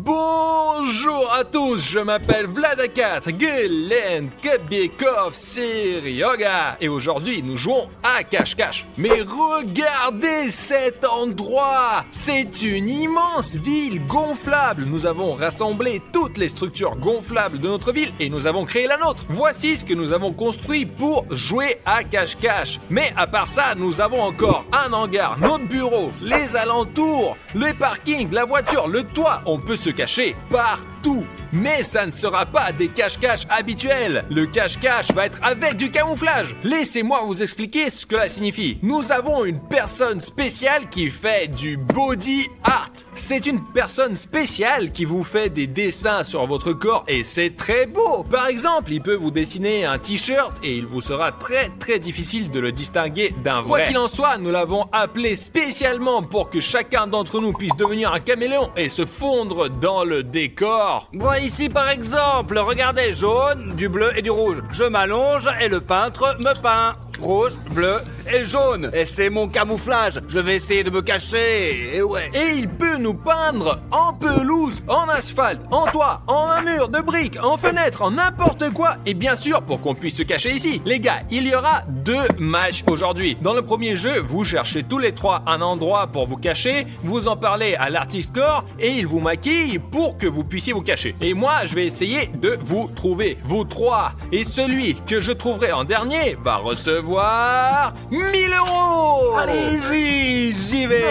Bonjour à tous, je m'appelle Vladakat Gelend Kabekov Serioga et aujourd'hui nous jouons à cache-cache. Mais regardez cet endroit! C'est une immense ville gonflable. Nous avons rassemblé toutes les structures gonflables de notre ville et nous avons créé la nôtre. Voici ce que nous avons construit pour jouer à cache-cache. Mais à part ça, nous avons encore un hangar, notre bureau, les alentours, les parkings, la voiture, le toit. On peut se cacher partout. Mais ça ne sera pas des cache-cache habituels. Le cache-cache va être avec du camouflage. Laissez-moi vous expliquer ce que cela signifie. Nous avons une personne spéciale qui fait du body art. C'est une personne spéciale qui vous fait des dessins sur votre corps et c'est très beau. Par exemple, il peut vous dessiner un t-shirt et il vous sera très difficile de le distinguer d'un vrai. Quoi qu'il en soit, nous l'avons appelé spécialement pour que chacun d'entre nous puisse devenir un caméléon et se fondre dans le décor. Moi ici par exemple, regardez, jaune, du bleu et du rouge. Je m'allonge et le peintre me peint. Rouge, bleu et jaune. Et c'est mon camouflage. Je vais essayer de me cacher. Et ouais. Et il peut nous peindre en pelouse, en asphalte, en toit, en un mur de briques, en fenêtre, en n'importe quoi. Et bien sûr, pour qu'on puisse se cacher ici. Les gars, il y aura 2 matchs aujourd'hui. Dans le premier jeu, vous cherchez tous les 3 un endroit pour vous cacher. Vous en parlez à l'artiste core et il vous maquille pour que vous puissiez vous cacher. Et moi, je vais essayer de vous trouver, vous 3. Et celui que je trouverai en dernier va recevoir 1000 €. Allez-y, j'y vais.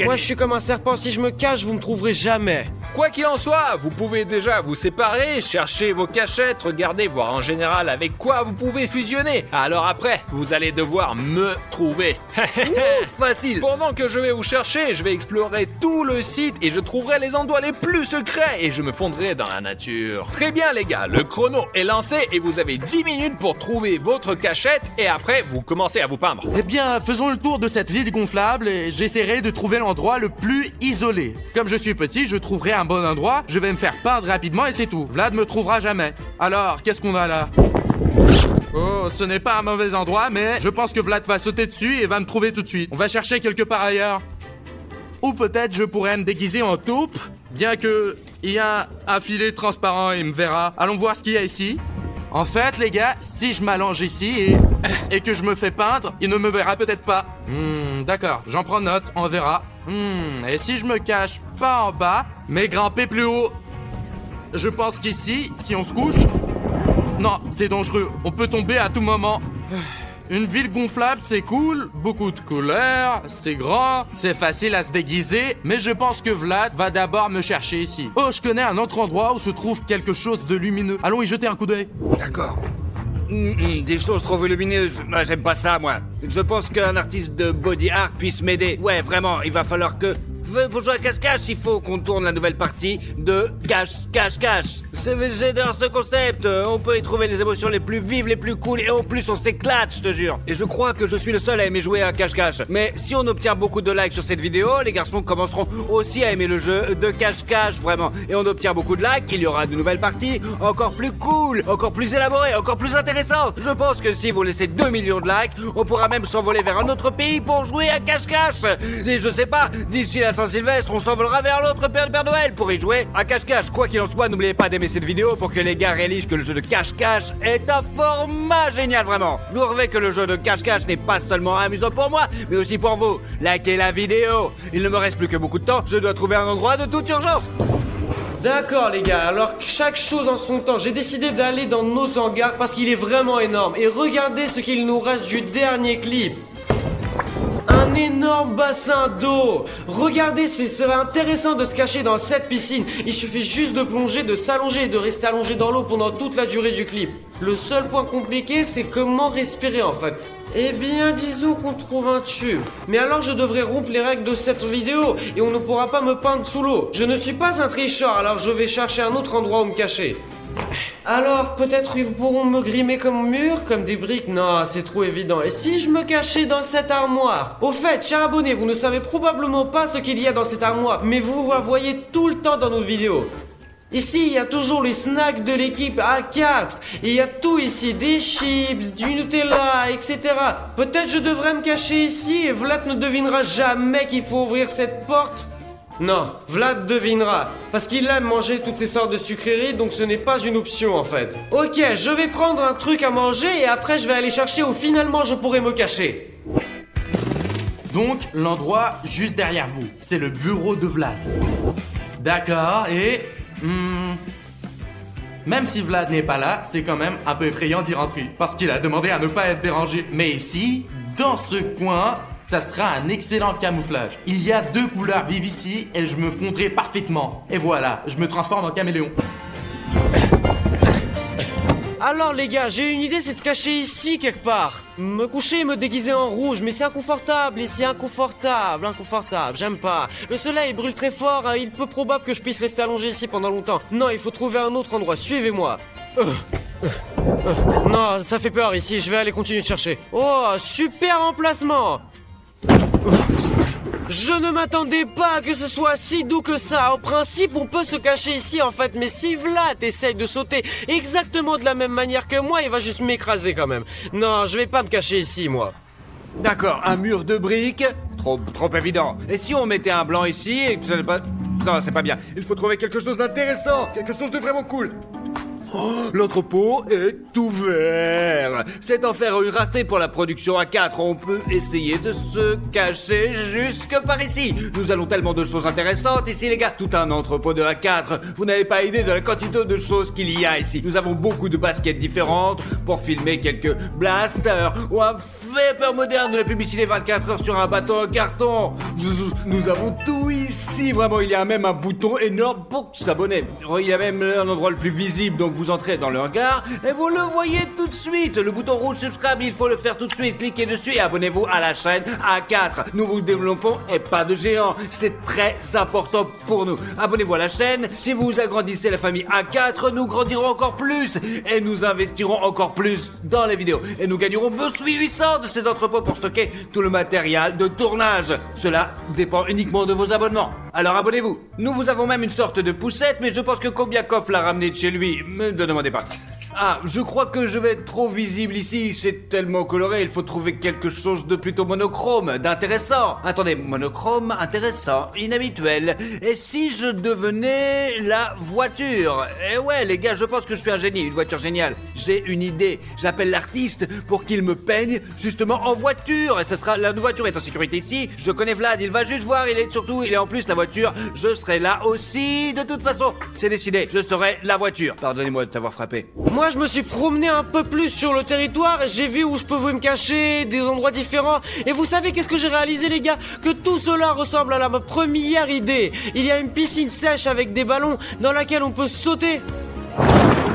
Moi je suis comme un serpent, si je me cache, vous me trouverez jamais. Quoi qu'il en soit, vous pouvez déjà vous séparer, chercher vos cachettes, regarder, voir en général avec quoi vous pouvez fusionner. Alors après, vous allez devoir me trouver. Facile. Pendant que je vais vous chercher, je vais explorer tout le site et je trouverai les endroits les plus secrets et je me fondrai dans la nature. Très bien les gars, le chrono est lancé et vous avez 10 minutes pour trouver votre cachette et après vous commencez à vous peindre. Eh bien, faisons le tour de cette ville gonflable et j'essaierai de trouver l'endroit le plus isolé. Comme je suis petit, je trouverai un bon endroit, je vais me faire peindre rapidement et c'est tout. Vlad me trouvera jamais. Alors, qu'est-ce qu'on a là? Oh, ce n'est pas un mauvais endroit, mais je pense que Vlad va sauter dessus et va me trouver tout de suite. On va chercher quelque part ailleurs. Ou peut-être je pourrais me déguiser en taupe, bien que il y a un filet transparent et il me verra. Allons voir ce qu'il y a ici. En fait, les gars, si je m'allonge ici et que je me fais peindre, il ne me verra peut-être pas. D'accord, j'en prends note, on verra. Et si je me cache pas en bas, mais grimper plus haut? Je pense qu'ici, si on se couche... Non, c'est dangereux, on peut tomber à tout moment. Une ville gonflable, c'est cool, beaucoup de couleurs, c'est grand, c'est facile à se déguiser, mais je pense que Vlad va d'abord me chercher ici. Oh, je connais un autre endroit où se trouve quelque chose de lumineux. Allons y jeter un coup d'œil. D'accord. Des choses trop volumineuses. J'aime pas ça, moi. Je pense qu'un artiste de body art puisse m'aider. Ouais, vraiment, il va falloir que... Pour jouer à cache-cache, il faut qu'on tourne la nouvelle partie de cache-cache-cache. J'adore ce concept. On peut y trouver les émotions les plus vives, les plus cool, et en plus on s'éclate, je te jure. Et je crois que je suis le seul à aimer jouer à cache-cache. Mais si on obtient beaucoup de likes sur cette vidéo, les garçons commenceront aussi à aimer le jeu de cache-cache, vraiment. Et on obtient beaucoup de likes, il y aura de nouvelles parties encore plus cool, encore plus élaborées, encore plus intéressantes. Je pense que si vous laissez 2 millions de likes, on pourra même s'envoler vers un autre pays pour jouer à cache-cache. Et je sais pas, d'ici la Saint-Sylvestre, on s'envolera vers l'autre Père Noël pour y jouer à cache-cache. Quoi qu'il en soit, n'oubliez pas d'aimer cette vidéo pour que les gars réalisent que le jeu de cache-cache est un format génial, vraiment. Je vous rêvais que le jeu de cache-cache n'est pas seulement amusant pour moi, mais aussi pour vous. Likez la vidéo. Il ne me reste plus que beaucoup de temps, je dois trouver un endroit de toute urgence. D'accord les gars, alors chaque chose en son temps. J'ai décidé d'aller dans nos hangars parce qu'il est vraiment énorme. Et regardez ce qu'il nous reste du dernier clip. Un énorme bassin d'eau. Regardez, ce serait intéressant de se cacher dans cette piscine. Il suffit juste de plonger, de s'allonger et de rester allongé dans l'eau pendant toute la durée du clip. Le seul point compliqué, c'est comment respirer en fait. Eh bien, disons qu'on trouve un tube. Mais alors je devrais rompre les règles de cette vidéo et on ne pourra pas me peindre sous l'eau. Je ne suis pas un tricheur, alors je vais chercher un autre endroit où me cacher. Alors, peut-être ils pourront me grimer comme mur, comme des briques. Non, c'est trop évident. Et si je me cachais dans cette armoire? Au fait, chers abonnés, vous ne savez probablement pas ce qu'il y a dans cette armoire, mais vous la voyez tout le temps dans nos vidéos. Ici, il y a toujours les snacks de l'équipe A4. Et il y a tout ici, des chips, du Nutella, etc. Peut-être je devrais me cacher ici et Vlad ne devinera jamais qu'il faut ouvrir cette porte. Non, Vlad devinera. Parce qu'il aime manger toutes ces sortes de sucreries, donc ce n'est pas une option en fait. Ok, je vais prendre un truc à manger et après je vais aller chercher où finalement je pourrai me cacher. Donc, l'endroit juste derrière vous, c'est le bureau de Vlad. D'accord, et... même si Vlad n'est pas là, c'est quand même un peu effrayant d'y rentrer. Parce qu'il a demandé à ne pas être dérangé. Mais ici, dans ce coin, ça sera un excellent camouflage. Il y a 2 couleurs vives ici et je me fondrai parfaitement. Et voilà, je me transforme en caméléon. Alors les gars, j'ai une idée, c'est de se cacher ici quelque part. Me coucher et me déguiser en rouge, mais c'est inconfortable ici, inconfortable, j'aime pas. Le soleil brûle très fort, hein, il peut probable que je puisse rester allongé ici pendant longtemps. Non, il faut trouver un autre endroit, suivez-moi. Non, ça fait peur ici, je vais aller continuer de chercher. Oh, super emplacement. Je ne m'attendais pas à que ce soit si doux que ça. En principe, on peut se cacher ici en fait, mais si Vlad essaye de sauter exactement de la même manière que moi, il va juste m'écraser quand même. Non, je vais pas me cacher ici, moi. D'accord, un mur de briques. Trop évident. Et si on mettait un blanc ici et que ça n'est pas... Non, c'est pas bien. Il faut trouver quelque chose d'intéressant, quelque chose de vraiment cool. Oh, l'entrepôt est ouvert. C'est en faire une ratée pour la production A4. On peut essayer de se cacher jusque par ici. Nous allons tellement de choses intéressantes ici, les gars. Tout un entrepôt de A4. Vous n'avez pas idée de la quantité de choses qu'il y a ici. Nous avons beaucoup de baskets différentes pour filmer quelques blasters ou un vapeur moderne de la publicité 24 heures sur un bateau en carton. Nous avons tout ici. Vraiment, il y a même un bouton énorme pour s'abonner. Il y a même l'endroit le plus visible, donc vous entrez dans le hangar et vous le voyez tout de suite. Le bouton rouge subscribe, il faut le faire tout de suite. Cliquez dessus et abonnez-vous à la chaîne A4. Nous vous développons et pas de géant. C'est très important pour nous. Abonnez-vous à la chaîne. Si vous agrandissez la famille A4, nous grandirons encore plus et nous investirons encore plus dans les vidéos. Et nous gagnerons 800 de ces entrepôts pour stocker tout le matériel de tournage. Cela dépend uniquement de vos abonnements. Alors abonnez-vous. Nous vous avons même une sorte de poussette, mais je pense que Kobiakov l'a ramené de chez lui. Ne demandez pas. Ah, je crois que je vais être trop visible ici, c'est tellement coloré, il faut trouver quelque chose de plutôt monochrome, d'intéressant. Attendez, monochrome, intéressant, inhabituel. Et si je devenais la voiture? Eh ouais, les gars, je pense que je suis un génie, une voiture géniale. J'ai une idée, j'appelle l'artiste pour qu'il me peigne justement en voiture. Et ce sera, la voiture est en sécurité ici, je connais Vlad, il va juste voir, il est en plus la voiture, je serai là aussi. De toute façon, c'est décidé, je serai la voiture. Pardonnez-moi de t'avoir frappé. Moi, je me suis promené un peu plus sur le territoire et j'ai vu où je pouvais me cacher, des endroits différents. Et vous savez qu'est-ce que j'ai réalisé, les gars? Que tout cela ressemble à ma première idée. Il y a une piscine sèche avec des ballons dans laquelle on peut sauter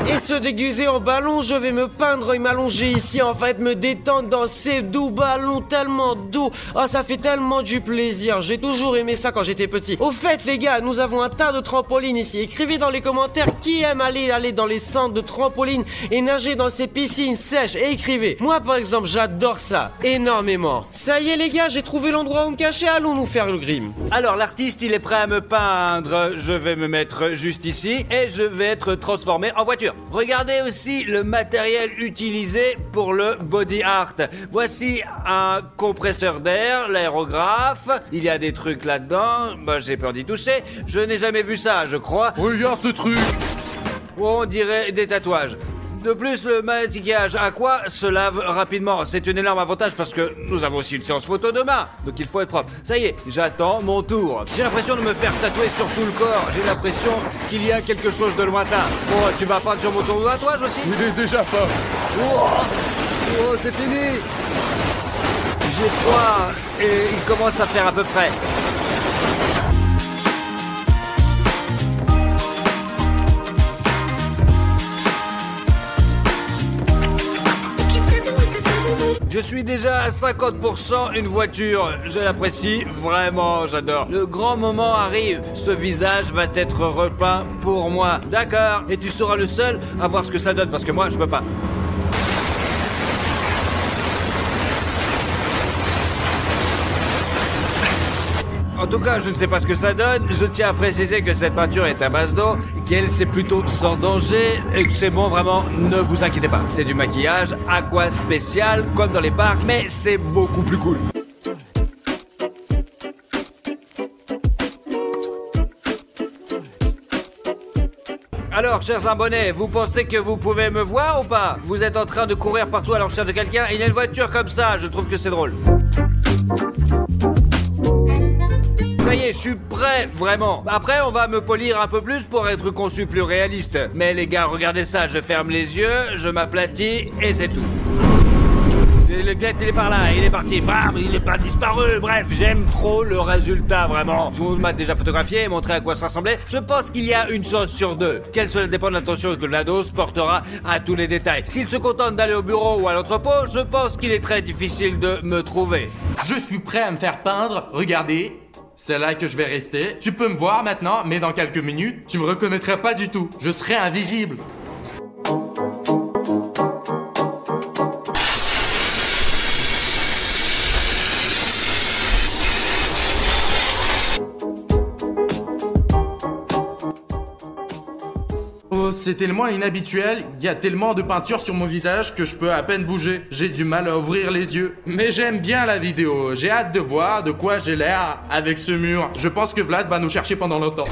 et se déguiser en ballon. Je vais me peindre et m'allonger ici, en fait, me détendre dans ces doux ballons tellement doux. Oh, ça fait tellement du plaisir. J'ai toujours aimé ça quand j'étais petit. Au fait, les gars, nous avons un tas de trampolines ici. Écrivez dans les commentaires qui aime aller dans les centres de trampolines et nager dans ces piscines sèches. Et écrivez. Moi, par exemple, j'adore ça énormément. Ça y est, les gars, j'ai trouvé l'endroit où me cacher. Allons nous faire le grim. Alors, l'artiste, il est prêt à me peindre. Je vais me mettre juste ici et je vais être transformé en voiture. Regardez aussi le matériel utilisé pour le body art. Voici un compresseur d'air, l'aérographe. Il y a des trucs là-dedans. Bah, j'ai peur d'y toucher. Je n'ai jamais vu ça, je crois. Regarde ce truc. On dirait des tatouages. De plus, le maquillage aqua se lave rapidement. C'est un énorme avantage parce que nous avons aussi une séance photo demain. Donc il faut être propre. Ça y est, j'attends mon tour. J'ai l'impression de me faire tatouer sur tout le corps. J'ai l'impression qu'il y a quelque chose de lointain. Bon, tu vas peindre sur mon tatouage aussi? Il est déjà pas. Oh, c'est fini. J'ai froid et il commence à faire à peu près. Je suis déjà à 50% une voiture. Je l'apprécie vraiment, j'adore. Le grand moment arrive. Ce visage va être repeint pour moi. D'accord. Et tu seras le seul à voir ce que ça donne parce que moi, je peux pas. En tout cas, je ne sais pas ce que ça donne. Je tiens à préciser que cette peinture est à base d'eau, qu'elle c'est plutôt sans danger et que c'est bon, vraiment, ne vous inquiétez pas. C'est du maquillage aqua spécial comme dans les parcs, mais c'est beaucoup plus cool. Alors, chers abonnés, vous pensez que vous pouvez me voir ou pas? Vous êtes en train de courir partout à la recherche de quelqu'un, il y a une voiture comme ça, je trouve que c'est drôle. Ça y est, je suis prêt, vraiment. Après, on va me polir un peu plus pour être conçu plus réaliste. Mais les gars, regardez ça, je ferme les yeux, je m'aplatis et c'est tout. Le glette, il est par là, il est parti, bam, il est pas disparu. Bref, j'aime trop le résultat, vraiment. Je vous m'ai déjà photographié et montré à quoi ça ressemblait. Je pense qu'il y a une chance sur deux. Qu'elle soit dépend de l'attention que Vlados portera à tous les détails. S'il se contente d'aller au bureau ou à l'entrepôt, je pense qu'il est très difficile de me trouver. Je suis prêt à me faire peindre, regardez. C'est là que je vais rester. Tu peux me voir maintenant, mais dans quelques minutes, tu me reconnaîtras pas du tout. Je serai invisible. Oh, c'est tellement inhabituel, il y a tellement de peinture sur mon visage que je peux à peine bouger. J'ai du mal à ouvrir les yeux. Mais j'aime bien la vidéo, j'ai hâte de voir de quoi j'ai l'air avec ce mur. Je pense que Vlad va nous chercher pendant longtemps.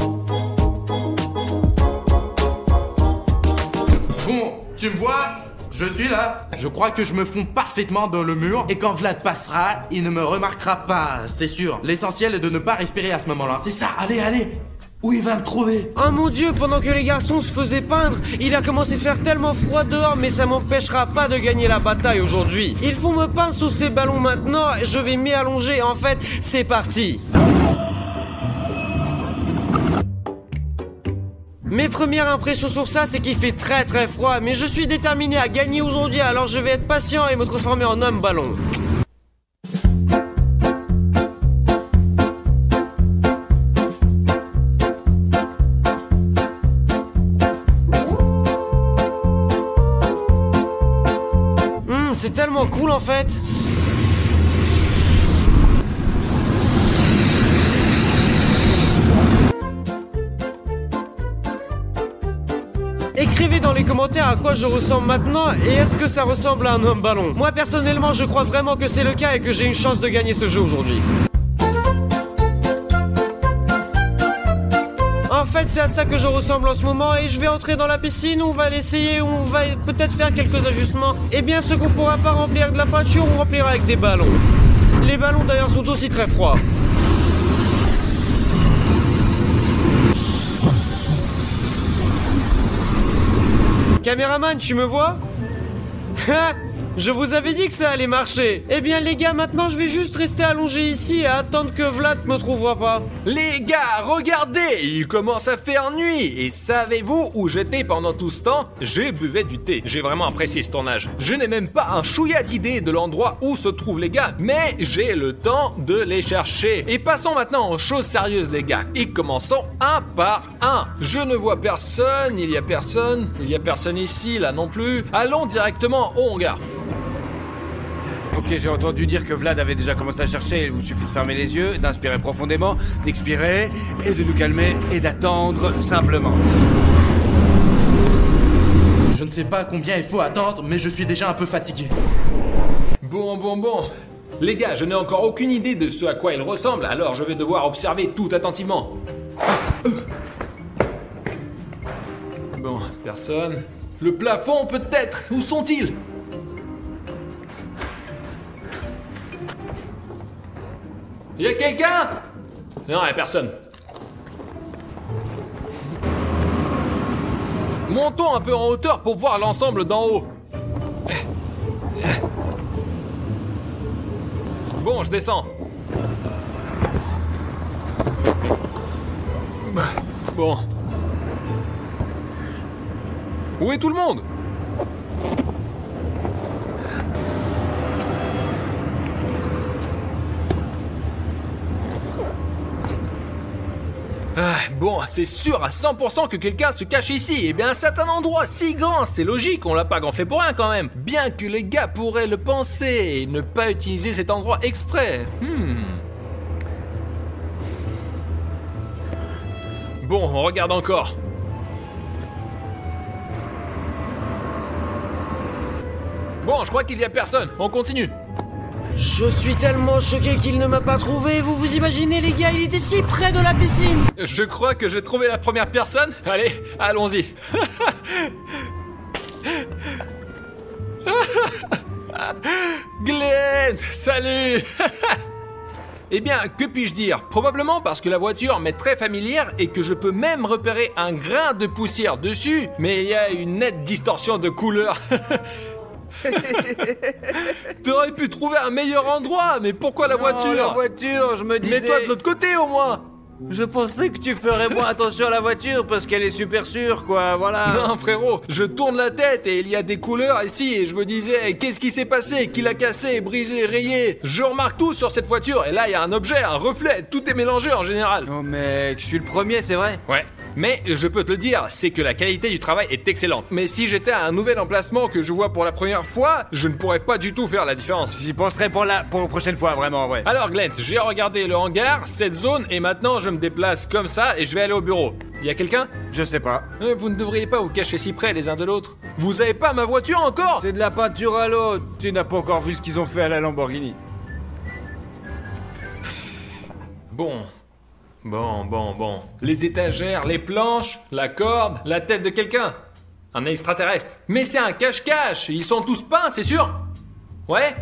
Bon, tu me vois? Je suis là. Je crois que je me fonds parfaitement dans le mur et quand Vlad passera, il ne me remarquera pas, c'est sûr. L'essentiel est de ne pas respirer à ce moment-là. C'est ça, allez, allez. Où il va me trouver? Oh mon dieu, pendant que les garçons se faisaient peindre, il a commencé à faire tellement froid dehors, mais ça m'empêchera pas de gagner la bataille aujourd'hui. Il faut me peindre sous ces ballons maintenant, et je vais m'y allonger. En fait, c'est parti. Mes premières impressions sur ça, c'est qu'il fait très très froid, mais je suis déterminé à gagner aujourd'hui, alors je vais être patient et me transformer en homme ballon. C'est tellement cool en fait. Écrivez dans les commentaires à quoi je ressemble maintenant et est-ce que ça ressemble à un homme ballon. Moi personnellement je crois vraiment que c'est le cas et que j'ai une chance de gagner ce jeu aujourd'hui. En fait c'est à ça que je ressemble en ce moment et je vais entrer dans la piscine, on va l'essayer, on va peut-être faire quelques ajustements. Et bien ce qu'on pourra pas remplir avec de la peinture, on remplira avec des ballons. Les ballons d'ailleurs sont aussi très froids. Caméraman, tu me vois? Je vous avais dit que ça allait marcher. Eh bien les gars, maintenant je vais juste rester allongé ici et attendre que Vlad me trouvera pas. Les gars, regardez, il commence à faire nuit. Et savez-vous où j'étais pendant tout ce temps? J'ai buvé du thé. J'ai vraiment apprécié ce tournage. Je n'ai même pas un chouïa d'idée de l'endroit où se trouvent les gars, mais j'ai le temps de les chercher. Et passons maintenant aux choses sérieuses les gars. Et commençons un par un. Je ne vois personne, il y a personne ici, là non plus. Allons directement au hangar. Ok, j'ai entendu dire que Vlad avait déjà commencé à chercher. Il vous suffit de fermer les yeux, d'inspirer profondément, d'expirer, et de nous calmer, et d'attendre simplement. Je ne sais pas combien il faut attendre, mais je suis déjà un peu fatigué. Bon. Les gars, je n'ai encore aucune idée de ce à quoi il ressemble, alors je vais devoir observer tout attentivement. Bon, personne. Le plafond peut-être. Où sont-ils? Y a quelqu'un? Non, y a personne. Montons un peu en hauteur pour voir l'ensemble d'en haut. Bon, je descends. Bon. Où est tout le monde? Bon, c'est sûr à 100% que quelqu'un se cache ici. Et bien, c'est un endroit si grand, c'est logique, on l'a pas gonflé pour rien quand même. Bien que les gars pourraient le penser et ne pas utiliser cet endroit exprès. Bon, on regarde encore. Bon, je crois qu'il y a personne, on continue. Je suis tellement choqué qu'il ne m'a pas trouvé. Vous vous imaginez, les gars, il était si près de la piscine. Je crois que j'ai trouvé la première personne. Allez, allons-y. Glenn, salut. Eh bien, que puis-je dire? Probablement parce que la voiture m'est très familière et que je peux même repérer un grain de poussière dessus, mais il y a une nette distorsion de couleur. T'aurais pu trouver un meilleur endroit, mais pourquoi la voiture? La voiture, je me disais... Mets-toi de l'autre côté au moins. Je pensais que tu ferais moins attention à la voiture parce qu'elle est super sûre, quoi, voilà. Non frérot, je tourne la tête et il y a des couleurs ici et je me disais qu'est-ce qui s'est passé, qui l'a cassé, brisé, rayé. Je remarque tout sur cette voiture et là il y a un objet, un reflet, tout est mélangé en général. Oh mec, je suis le premier, c'est vrai. Ouais. Mais je peux te le dire, c'est que la qualité du travail est excellente. Mais si j'étais à un nouvel emplacement que je vois pour la première fois, je ne pourrais pas du tout faire la différence. J'y penserai pour la prochaine fois, vraiment, ouais. Alors Glenn, j'ai regardé le hangar, cette zone, et maintenant je me déplace comme ça et je vais aller au bureau. Y a quelqu'un? Je sais pas. Vous ne devriez pas vous cacher si près les uns de l'autre. Vous avez pas ma voiture encore? C'est de la peinture à l'eau. Tu n'as pas encore vu ce qu'ils ont fait à la Lamborghini. Bon. Les étagères, les planches, la corde, la tête de quelqu'un. Un extraterrestre. Mais c'est un cache-cache. Ils sont tous peints, c'est sûr? Ouais?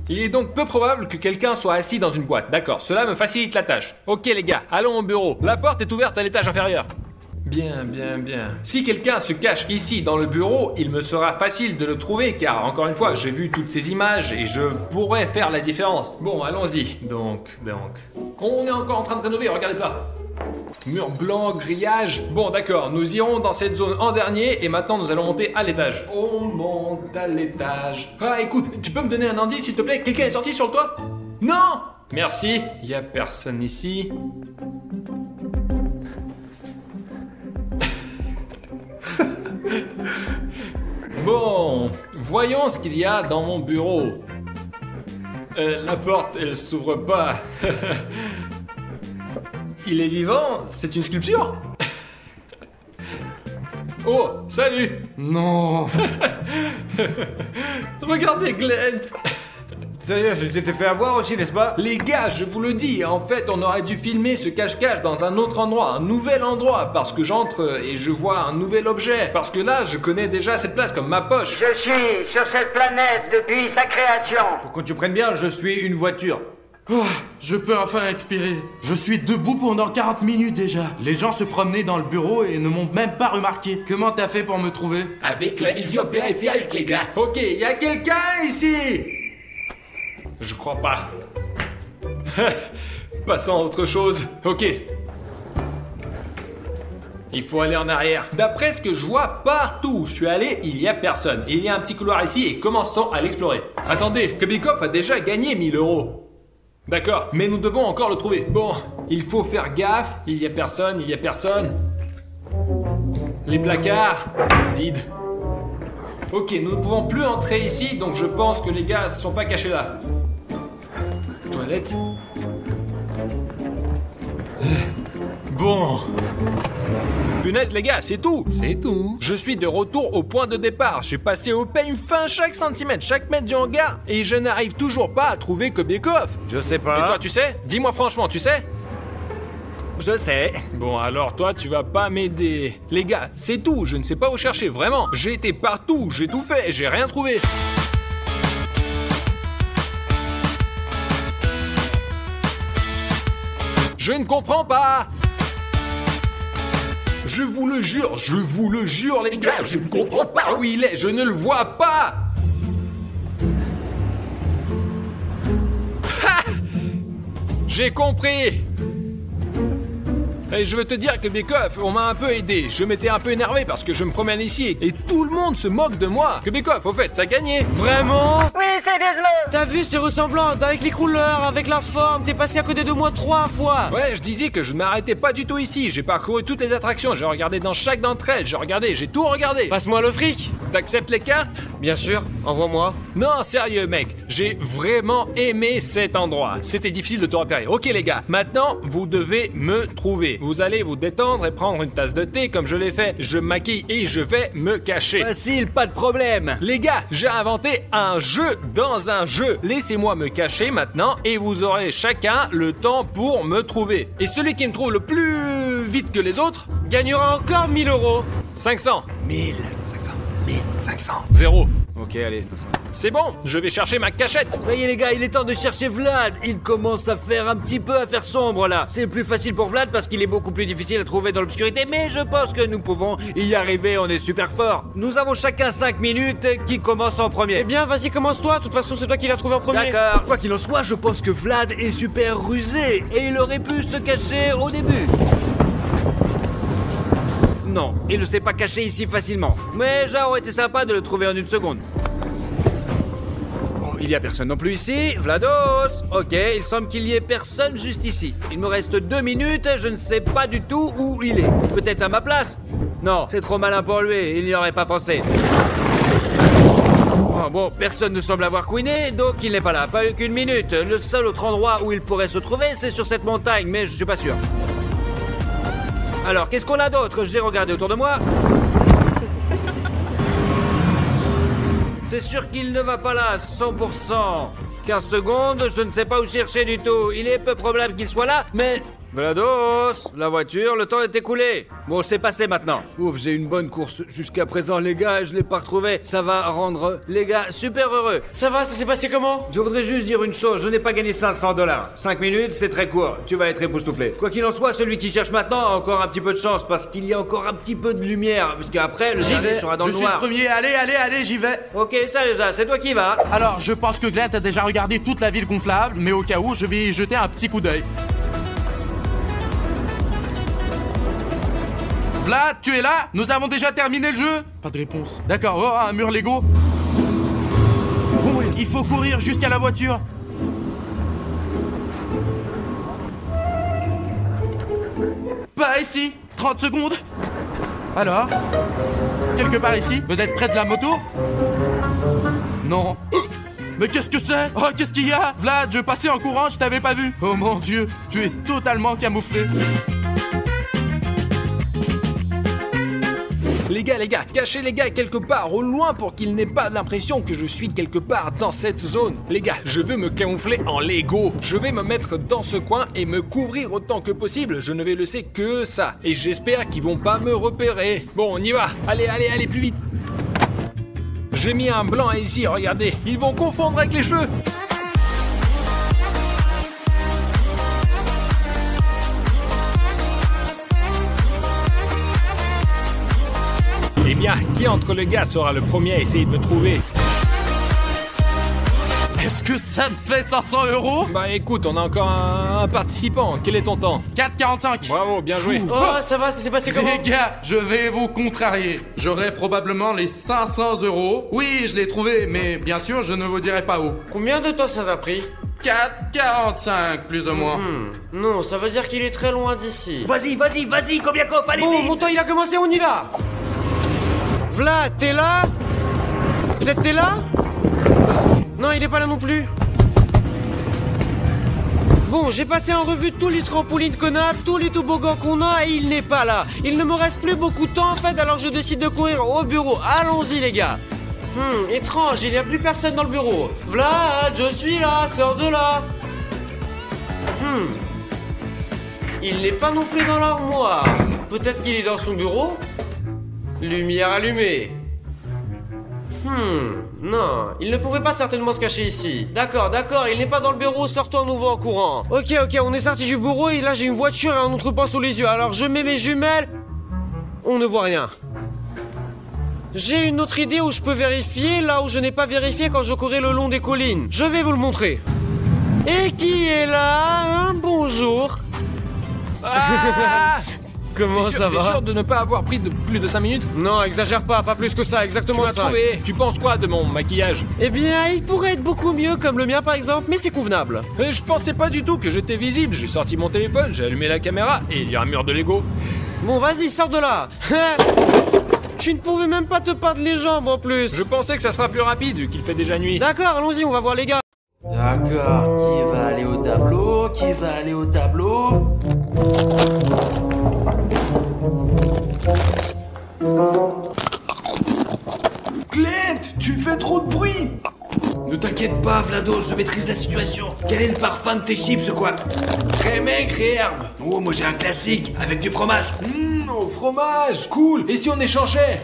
Il est donc peu probable que quelqu'un soit assis dans une boîte. D'accord, cela me facilite la tâche. Ok les gars, allons au bureau. La porte est ouverte à l'étage inférieur. Bien. Si quelqu'un se cache ici dans le bureau, il me sera facile de le trouver car, encore une fois, j'ai vu toutes ces images et je pourrais faire la différence. Bon, allons-y. Donc. On est encore en train de rénover, regardez pas. Mur blanc, grillage. Bon, d'accord, nous irons dans cette zone en dernier et maintenant nous allons monter à l'étage. On monte à l'étage. Ah, écoute, tu peux me donner un indice s'il te plaît? Quelqu'un est sorti sur le toit? Non! Merci, y a personne ici. Bon, voyons ce qu'il y a dans mon bureau. La porte, elle s'ouvre pas. Il est vivant? C'est une sculpture? Oh, salut! Non. Regardez Glenn! Sérieux, je t'ai fait avoir aussi, n'est-ce pas? Les gars, je vous le dis, en fait, on aurait dû filmer ce cache-cache dans un autre endroit, un nouvel endroit, parce que j'entre et je vois un nouvel objet. Parce que là, je connais déjà cette place comme ma poche. Je suis sur cette planète depuis sa création. Pour que tu prennes bien, je suis une voiture. Oh, je peux enfin expirer. Je suis debout pendant 40 minutes déjà. Les gens se promenaient dans le bureau et ne m'ont même pas remarqué. Comment t'as fait pour me trouver? Avec la vision périphérique, les gars. Ok, y a quelqu'un ici? Je crois pas. Passons à autre chose. Ok. Il faut aller en arrière. D'après ce que je vois, partout où je suis allé, il y a personne. Il y a un petit couloir ici et commençons à l'explorer. Attendez, Kubikov a déjà gagné 1000 €. D'accord, mais nous devons encore le trouver. Bon, il faut faire gaffe. Il y a personne. Les placards, vides. Ok, nous ne pouvons plus entrer ici, donc je pense que les gars ne se sont pas cachés là. Toilette. Bon. Punaise les gars, c'est tout. Je suis de retour au point de départ. J'ai passé au peigne fin chaque centimètre, chaque mètre du hangar, et je n'arrive toujours pas à trouver Kubikov. Je sais pas. Et toi, tu sais? Dis-moi franchement, tu sais? Je sais. Bon, alors toi, tu vas pas m'aider. Les gars, c'est tout, je ne sais pas où chercher, vraiment. J'ai été partout, j'ai tout fait, j'ai rien trouvé. Je ne comprends pas. Je vous le jure, les gars, je ne comprends pas où il est, je ne le vois pas. Ha! J'ai compris. Et je veux te dire que Kubikov, on m'a un peu aidé. Je m'étais un peu énervé parce que je me promène ici et tout le monde se moque de moi. Kubikov, au fait, t'as gagné. Vraiment? Oui, c'est Desmond. T'as vu, c'est ressemblant, avec les couleurs, avec la forme, t'es passé à côté de moi 3 fois. Ouais, je disais que je ne m'arrêtais pas du tout ici. J'ai parcouru toutes les attractions, j'ai regardé dans chaque d'entre elles, j'ai tout regardé. Passe-moi le fric. T'acceptes les cartes? Bien sûr, envoie-moi. Non, sérieux mec, j'ai vraiment aimé cet endroit. C'était difficile de te repérer. Ok les gars, maintenant vous devez me trouver. Vous allez vous détendre et prendre une tasse de thé comme je l'ai fait. Je me maquille et je vais me cacher. Facile, pas de problème. Les gars, j'ai inventé un jeu dans un jeu. Laissez-moi me cacher maintenant et vous aurez chacun le temps pour me trouver. Et celui qui me trouve le plus vite que les autres, Gagnera encore 1000 euros. 500. 1000, 500, 1500. 0. Ok, allez, 500. C'est bon, je vais chercher ma cachette. Ça y est les gars, il est temps de chercher Vlad. Il commence à faire un petit peu à faire sombre là. C'est plus facile pour Vlad parce qu'il est beaucoup plus difficile à trouver dans l'obscurité, mais je pense que nous pouvons y arriver, on est super fort. Nous avons chacun 5 minutes. Qui commence en premier? Eh bien, vas-y, commence-toi. De toute façon, c'est toi qui l'as trouvé en premier. D'accord. Quoi qu'il en soit, je pense que Vlad est super rusé et il aurait pu se cacher au début. Non, il ne s'est pas caché ici facilement. Mais ça aurait été sympa de le trouver en une seconde. Bon, il y a personne non plus ici. Vlados! Ok, il semble qu'il y ait personne juste ici. Il me reste 2 minutes, je ne sais pas du tout où il est. Peut-être à ma place? Non, c'est trop malin pour lui, il n'y aurait pas pensé. Bon, personne ne semble avoir couiné, donc il n'est pas là. Pas eu qu'une minute. Le seul autre endroit où il pourrait se trouver, c'est sur cette montagne, mais je suis pas sûr. Alors, qu'est-ce qu'on a d'autre? J'ai regardé autour de moi. C'est sûr qu'il ne va pas là, 100%. 15 secondes, je ne sais pas où chercher du tout. Il est peu probable qu'il soit là, mais... Vlados, la voiture, le temps est écoulé. Bon, c'est passé maintenant. Ouf, j'ai une bonne course jusqu'à présent, les gars, et je l'ai pas retrouvé. Ça va rendre les gars super heureux. Ça va, ça s'est passé comment? Je voudrais juste dire une chose, je n'ai pas gagné 500 $. 5 minutes, c'est très court. Tu vas être époustouflé. Quoi qu'il en soit, celui qui cherche maintenant a encore un petit peu de chance, parce qu'il y a encore un petit peu de lumière, parce qu'après, le dernier sera dans Je le suis le noir. premier, allez, j'y vais. Ok, ça déjà, c'est toi qui vas. Alors, je pense que Glenn a déjà regardé toute la ville gonflable, mais au cas où, je vais y jeter un petit coup d'œil. Vlad, tu es là? Nous avons déjà terminé le jeu? Pas de réponse. D'accord, oh, un mur Lego. Bon, il faut courir jusqu'à la voiture. Pas ici. 30 secondes. Alors? Quelque part ici? Peut-être près de la moto? Non. Mais qu'est-ce que c'est? Oh, qu'est-ce qu'il y a? Vlad, je passais en courant, je t'avais pas vu. Oh mon Dieu, tu es totalement camouflé. Les gars, cachez les gars quelque part au loin pour qu'il n'ait pas l'impression que je suis quelque part dans cette zone. Les gars, je veux me camoufler en Lego. Je vais me mettre dans ce coin et me couvrir autant que possible. Je ne vais laisser que ça. Et j'espère qu'ils vont pas me repérer. Bon, on y va. Allez, plus vite. J'ai mis un blanc ici, regardez. Ils vont confondre avec les cheveux. Eh bien, qui entre les gars sera le premier à essayer de me trouver? Est-ce que ça me fait 500 €? Bah écoute, on a encore un participant. Quel est ton temps? 4,45. Bravo, bien joué. Oh, ça va, ça s'est passé comment? Les gars, je vais vous contrarier. J'aurai probablement les 500 €. Oui, je l'ai trouvé, mais bien sûr, je ne vous dirai pas où. Combien de temps ça t'a pris? 4,45 plus ou moins. Non, ça veut dire qu'il est très loin d'ici. Vas-y, combien qu'on fallait Bon, vite. mon temps il a commencé, on y va. Vlad, t'es là? Peut-être t'es là? Non, il est pas là non plus. Bon, j'ai passé en revue tous les trampolines qu'on a, tous les toboggans qu'on a, et il n'est pas là. Il ne me reste plus beaucoup de temps en fait, alors je décide de courir au bureau. Allons-y les gars. Étrange, il n'y a plus personne dans le bureau. Vlad, je suis là, sors de là. Il n'est pas non plus dans l'armoire. Peut-être qu'il est dans son bureau? Lumière allumée. Non, il ne pouvait pas certainement se cacher ici. D'accord, il n'est pas dans le bureau, sortons à nouveau en courant. Ok, on est sorti du bureau et là j'ai une voiture et un entrepôt sous les yeux. Alors je mets mes jumelles. On ne voit rien. J'ai une autre idée où je peux vérifier là où je n'ai pas vérifié quand je courais le long des collines. Je vais vous le montrer. Et qui est là? Bonjour. Ah Comment ça T'es va? sûr de ne pas avoir pris plus de 5 minutes? Non, exagère pas plus que ça, Tu exactement m'as ça. trouvé. Tu penses quoi de mon maquillage? Eh bien, il pourrait être beaucoup mieux comme le mien par exemple, mais c'est convenable. Je pensais pas du tout que j'étais visible. J'ai sorti mon téléphone, j'ai allumé la caméra et il y a un mur de Lego. Bon, vas-y, sors de là. Tu ne pouvais même pas te perdre les jambes en plus. Je pensais que ça sera plus rapide vu qu'il fait déjà nuit. D'accord, allons-y, on va voir les gars. D'accord, qui va aller au tableau? Qui va aller au tableau? Clint, tu fais trop de bruit. Ne t'inquiète pas, Vlados, je maîtrise la situation. Quel est le parfum de tes chips, quoi? Crème aigre et herbe. Oh, moi j'ai un classique, avec du fromage. Au fromage. Cool. Et si on échangeait?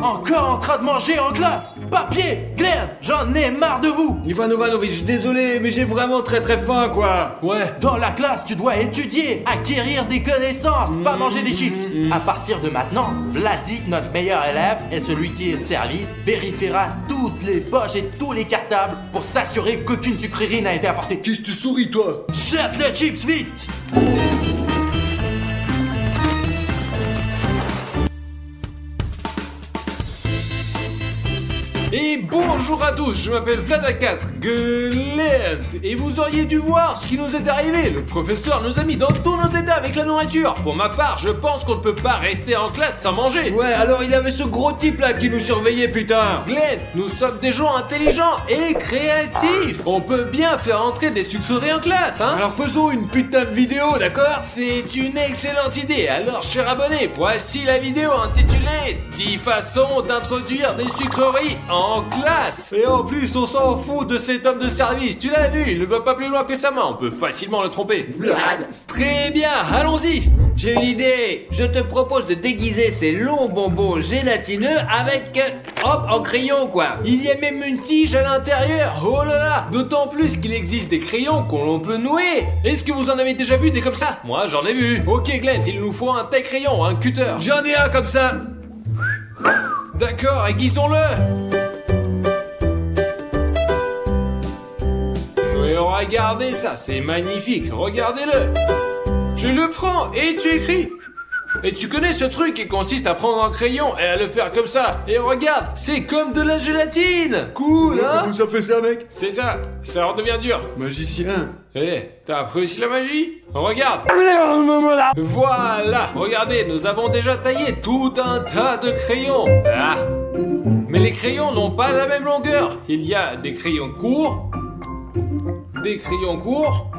Encore en train de manger en classe? Papier, Glenn, j'en ai marre de vous. Ivan Ivanovic, désolé, mais j'ai vraiment très faim, quoi. Ouais. Dans la classe, tu dois étudier, acquérir des connaissances, pas manger des chips. À partir de maintenant, Vladik, notre meilleur élève, et celui qui est de service, vérifiera toutes les poches et tous les cartables pour s'assurer qu'aucune sucrerie n'a été apportée. Qu'est-ce que tu souris, toi? Jette les chips vite! Et bonjour à tous, je m'appelle Vlad4 Glenn. Et vous auriez dû voir ce qui nous est arrivé. Le professeur nous a mis dans tous nos états avec la nourriture. Pour ma part, je pense qu'on ne peut pas rester en classe sans manger. Ouais, alors il y avait ce gros type là qui nous surveillait, putain. Glenn, nous sommes des gens intelligents et créatifs. On peut bien faire entrer des sucreries en classe, hein. Alors faisons une putain de vidéo, d'accord? C'est une excellente idée. Alors, cher abonné, voici la vidéo intitulée 10 façons d'introduire des sucreries en classe. Et en plus, on s'en fout de cet homme de service. Tu l'as vu, il ne va pas plus loin que sa main. On peut facilement le tromper. Vlad. Très bien, allons-y. J'ai une idée. Je te propose de déguiser ces longs bonbons gélatineux avec... hop, en crayon, quoi. Il y a même une tige à l'intérieur. Oh là là. D'autant plus qu'il existe des crayons qu'on peut nouer. Est-ce que vous en avez déjà vu des comme ça? Moi, j'en ai vu. Ok, Glenn, il nous faut un taille crayon, un cutter. J'en ai un comme ça. D'accord, aiguisons-le. Et regardez ça, c'est magnifique, regardez-le. Tu le prends et tu écris. Et tu connais ce truc qui consiste à prendre un crayon et à le faire comme ça. Et regarde, c'est comme de la gélatine. Cool, hein? Comment ça fait ça, mec? C'est ça, ça redevient dur. Magicien. Eh, t'as appris aussi la magie? Regarde. Voilà, regardez, nous avons déjà taillé tout un tas de crayons. Ah. Mais les crayons n'ont pas la même longueur. Il y a des crayons courts, des crayons courts,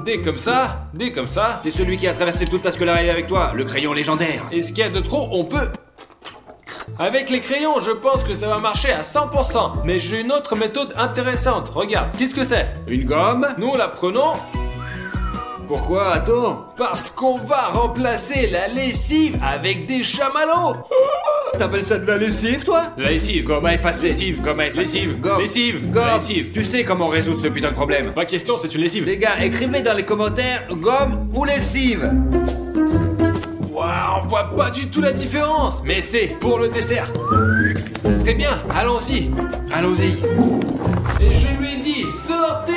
des comme ça, des comme ça. C'est celui qui a traversé toute la scolarité avec toi, le crayon légendaire. Et ce qu'il y a de trop, on peut... Avec les crayons, je pense que ça va marcher à 100%. Mais j'ai une autre méthode intéressante. Regarde, qu'est-ce que c'est? Une gomme? Nous la prenons... Pourquoi, attends? Parce qu'on va remplacer la lessive avec des chamallows. T'appelles ça de la lessive, toi? La lessive. Gomme à effacer. Lessive. Gomme à effacer. Lessive. Gomme. Lessive. Gomme. Lessive. Tu sais comment résoudre ce putain de problème. Pas question, c'est une lessive. Les gars, écrivez dans les commentaires gomme ou lessive. Waouh, on voit pas du tout la différence. Mais c'est pour le dessert. Très bien, allons-y. Allons-y. Et je lui ai dit, sortez.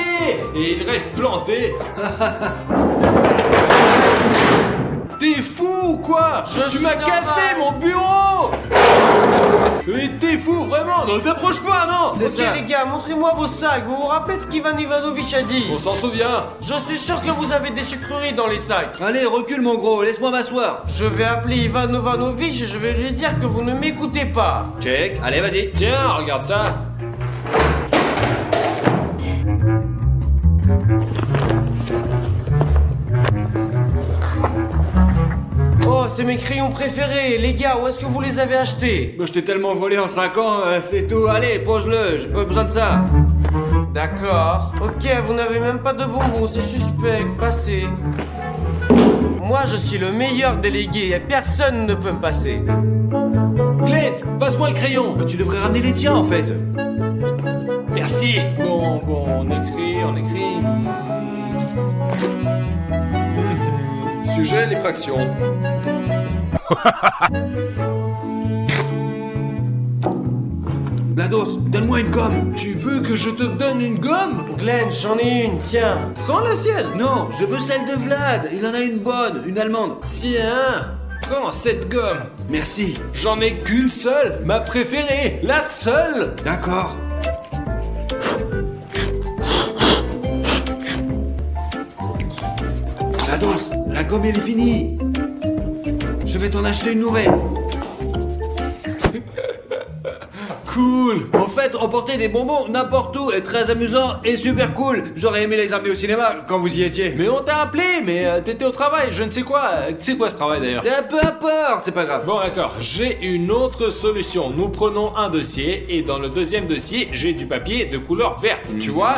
Et il reste planté. T'es fou ou quoi? Tu m'as cassé mon bureau. Et t'es fou, vraiment, ne t'approche pas, non? C'est Ok ça. les gars, montrez-moi vos sacs. Vous vous rappelez ce qu'Ivan Ivanovic a dit? On s'en souvient. Je suis sûr que vous avez des sucreries dans les sacs. Allez, recule mon gros, laisse-moi m'asseoir. Je vais appeler Ivan Ivanovic et je vais lui dire que vous ne m'écoutez pas. Check, allez, vas-y. Tiens, regarde ça. Oh, c'est mes crayons préférés. Les gars, où est-ce que vous les avez achetés? Bah, je t'ai tellement volé en 5 ans, c'est tout. Allez, pose-le, j'ai pas besoin de ça. D'accord. Ok, vous n'avez même pas de bonbons, c'est suspect. Passez. Moi, je suis le meilleur délégué et personne ne peut me passer. Glenn, passe-moi le crayon. Bah, tu devrais ramener les tiens, en fait. Merci. Bon, on écrit. Sujet, les fractions. Glados, donne-moi une gomme. Tu veux que je te donne une gomme? Glenn, j'en ai une, tiens. Prends la sienne. Non, je veux celle de Vlad. Il en a une bonne, une allemande. Tiens. Prends cette gomme. Merci. J'en ai qu'une seule, ma préférée, la seule. D'accord. Ados, la gomme elle est finie. Je vais t'en acheter une nouvelle. Cool. En fait, emporter des bonbons n'importe où est très amusant et super cool. J'aurais aimé les amener au cinéma quand vous y étiez. Mais on t'a appelé, mais t'étais au travail, je ne sais quoi. C'est quoi ce travail d'ailleurs? Peu importe, c'est pas grave. Bon d'accord, j'ai une autre solution. Nous prenons un dossier et dans le deuxième dossier, j'ai du papier de couleur verte. Tu vois?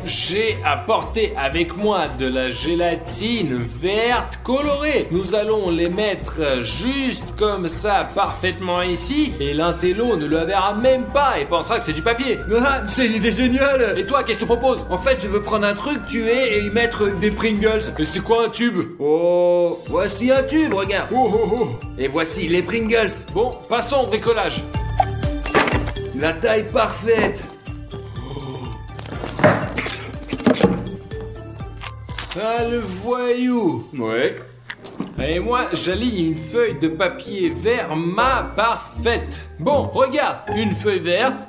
J'ai apporté avec moi de la gélatine verte colorée. Nous allons les mettre juste comme ça, parfaitement ici. Et l'intello ne le verra même pas et pensera que c'est du papier. Ah, c'est une idée géniale. Et toi, qu'est-ce que tu proposes? En fait, je veux prendre un truc tué et y mettre des Pringles. Mais c'est quoi un tube? Oh, voici un tube, regarde. Oh oh oh. Et voici les Pringles. Bon, passons au bricolage. La taille parfaite. Ah, le voyou. Ouais. Et moi, j'allie une feuille de papier vert ma parfaite. Bon, regarde, une feuille verte.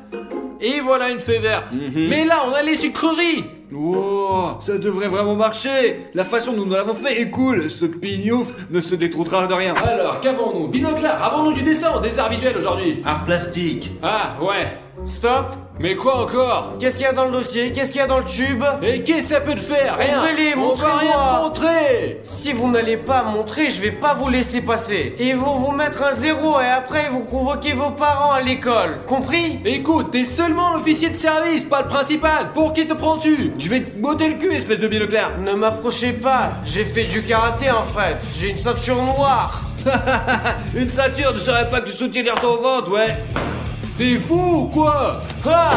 Et voilà une feuille verte. Mais là, on a les sucreries. Oh, ça devrait vraiment marcher. La façon dont nous l'avons fait est cool. Ce pignouf ne se détroutera de rien. Alors, qu'avons-nous? Binoclard, avons-nous du dessin ou des arts visuels aujourd'hui? Art plastique. Ah, ouais. Stop. Mais quoi encore? Qu'est-ce qu'il y a dans le dossier? Qu'est-ce qu'il y a dans le tube? Et qu'est-ce que ça peut te faire? Rien. Ouvrez-les, On va montrez-moi. rien te montrer. Si vous n'allez pas montrer, je vais pas vous laisser passer. Ils vont vous mettre un 0 et après vous convoquez vos parents à l'école. Compris? Écoute, t'es seulement l'officier de service, pas le principal. Pour qui te prends-tu? Je vais te botter le cul, espèce de binoclard. Ne m'approchez pas. J'ai fait du karaté en fait. J'ai une ceinture noire. Une ceinture ne serait pas que tu soutiennes ton ventre, ouais. T'es fou ou quoi? Ah!